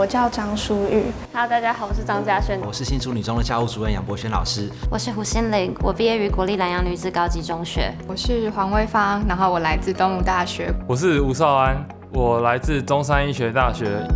我叫张淑玉。Hello， 大家好，我是张嘉轩。我是新竹女中的教务主任杨博轩老师。我是胡心凌，我毕业于国立南洋女子高级中学。我是黄威芳，然后我来自东吴大学。我是吴少安，我来自中山医学大学。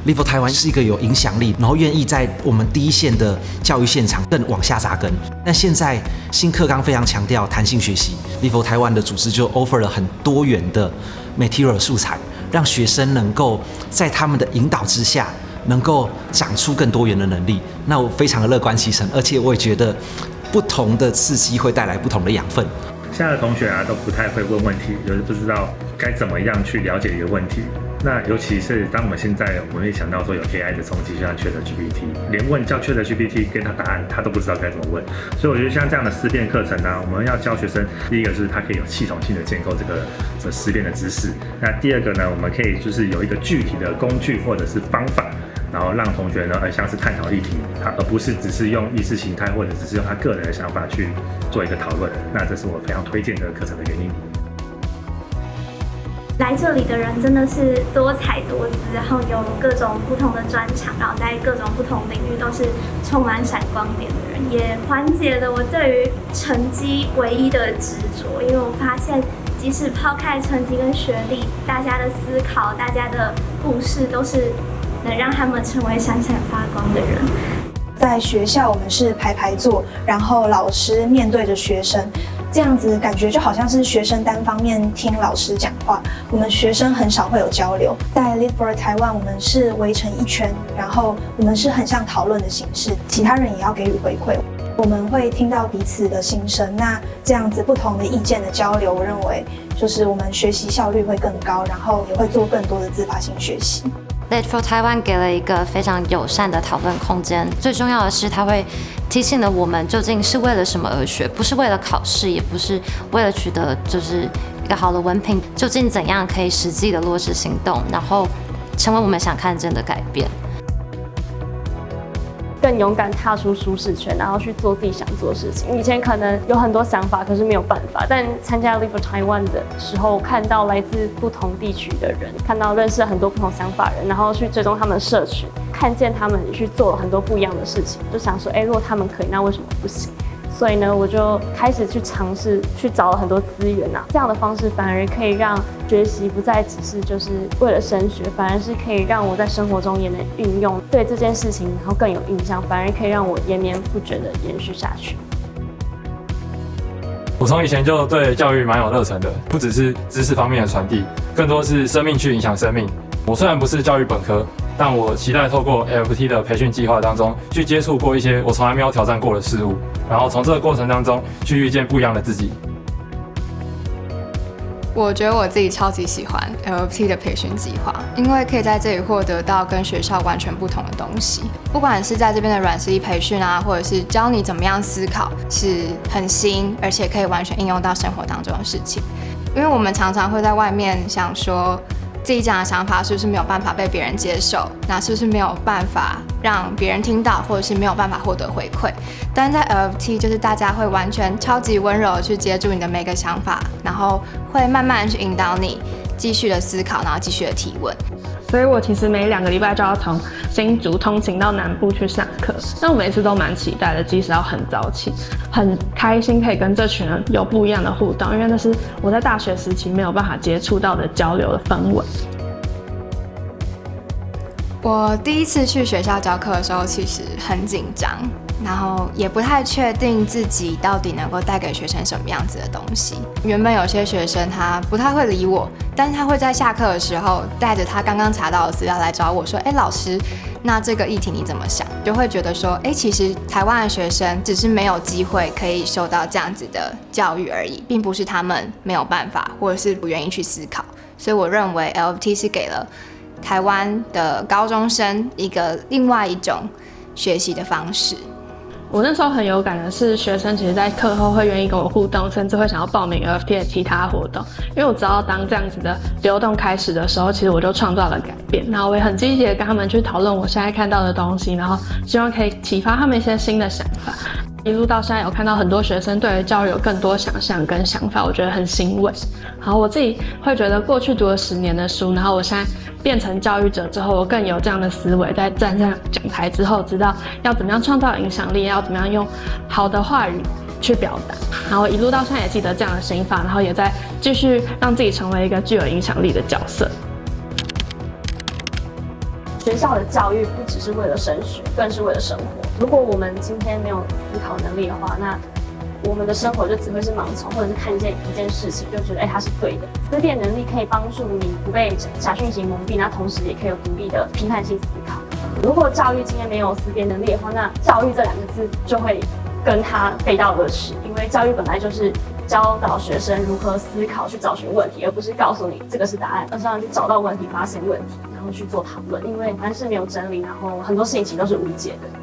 Live for Taiwan 是一个有影响力，然后愿意在我们第一线的教育现场更往下扎根。但现在新课纲非常强调弹性学习 ，Live for Taiwan 的组织就 offer 了很多元的 material 素材，让学生能够在他们的引导之下，能够长出更多元的能力。那我非常的乐观其成，而且我也觉得不同的刺激会带来不同的养分。现在的同学都不太会问问题，有的不知道该怎么样去了解一个问题。那尤其是当我们现在会想到说有 AI 的冲击，像 ChatGPT， 连问叫 ChatGPT 跟他答案，他都不知道该怎么问。所以我觉得像这样的思辨课程我们要教学生，第一个是他可以有系统性的建构这个思辨的知识。那第二个呢，我们可以就是有一个具体的工具或者是方法，然后让同学呢像是探讨议题，而不是只是用意识形态或者只是用他个人的想法去做一个讨论。那这是我非常推荐这个课程的原因。来这里的人真的是多彩多姿，然后有各种不同的专长，然后在各种不同领域都是充满闪光点的人，也缓解了我对于成绩唯一的执着。因为我发现，即使抛开成绩跟学历，大家的思考、大家的故事，都是能让他们成为闪闪发光的人。在学校，我们是排排坐，然后老师面对着学生。这样子感觉就好像是学生单方面听老师讲话，我们学生很少会有交流。在 Live for Taiwan， 我们是围成一圈，然后我们是很像讨论的形式，其他人也要给予回馈。我们会听到彼此的心声，那这样子不同的意见的交流，我认为就是我们学习效率会更高，然后也会做更多的自发性学习。Live for Taiwan 给了一个非常友善的讨论空间，最重要的是它会提醒了我们究竟是为了什么而学，不是为了考试，也不是为了取得就是一个好的文凭，究竟怎样可以实际的落实行动，然后成为我们想看见的改变。更勇敢踏出舒适圈，然后去做自己想做的事情。以前可能有很多想法，可是没有办法。但参加 Live for Taiwan 的时候，看到来自不同地区的人，看到认识了很多不同想法的人，然后去追踪他们的社群，看见他们去做了很多不一样的事情，就想说，如果他们可以，那为什么不行？所以呢，我就开始去尝试，去找了很多资源这样的方式反而可以让学习不再只是就是为了升学，反而是可以让我在生活中也能运用对这件事情，然后更有印象，反而可以让我延绵不绝的延续下去。我从以前就对教育蛮有热忱的，不只是知识方面的传递，更多是生命去影响生命。我虽然不是教育本科，但我期待透过 LFT 的培训计划当中，去接触过一些我从来没有挑战过的事物，然后从这个过程当中去遇见不一样的自己。我觉得我自己超级喜欢 LFT 的培训计划，因为可以在这里获得到跟学校完全不同的东西。不管是在这边的软实力培训或者是教你怎么样思考，是很新，而且可以完全应用到生活当中的事情。因为我们常常会在外面想说，自己讲的想法是不是没有办法被别人接受？那是不是没有办法让别人听到，或者是没有办法获得回馈？但在 LFT 就是大家会完全超级温柔的去接住你的每个想法，然后会慢慢去引导你继续的思考，然后继续的提问。所以我其实每2个礼拜就要从新竹通勤到南部去上课，那我每次都蛮期待的，即使要很早起，很开心可以跟这群人有不一样的互动，因为那是我在大学时期没有办法接触到的交流的氛围。我第一次去学校教课的时候，其实很紧张，然后也不太确定自己到底能够带给学生什么样子的东西。原本有些学生他不太会理我，但是他会在下课的时候带着他刚刚查到的资料来找我说，老师，那这个议题你怎么想？就会觉得说，其实台湾的学生只是没有机会可以受到这样子的教育而已，并不是他们没有办法，或者是不愿意去思考。所以我认为 LFT 是给了台湾的高中生另外一种学习的方式。我那时候很有感的是，学生其实在课后会愿意跟我互动，甚至会想要报名 LFT 的其他活动。因为我知道当这样子的流动开始的时候，其实我就创造了改变。然后我也很积极的跟他们去讨论我现在看到的东西，然后希望可以启发他们一些新的想法。一路到现在有看到很多学生对于教育有更多想象跟想法，我觉得很欣慰。然后我自己会觉得过去读了10年的书，然后我现在变成教育者之后，我更有这样的思维，在站上讲台之后，知道要怎么样创造影响力，要怎么样用好的话语去表达。然后一路到现在也记得这样的心法，然后也在继续让自己成为一个具有影响力的角色。学校的教育不只是为了升学，更是为了生活。如果我们今天没有思考能力的话，那我们的生活就只会是盲从，或者是看见一件事情就觉得它是对的。思辨能力可以帮助你不被假讯息蒙蔽，那同时也可以有独立的批判性思考。如果教育今天没有思辨能力的话，那教育这2个字就会跟它背道而驰，因为教育本来就是教导学生如何思考，去找寻问题，而不是告诉你这个是答案，而是让你找到问题，发现问题，然后去做讨论。因为凡事没有真理，然后很多事情其实都是无解的。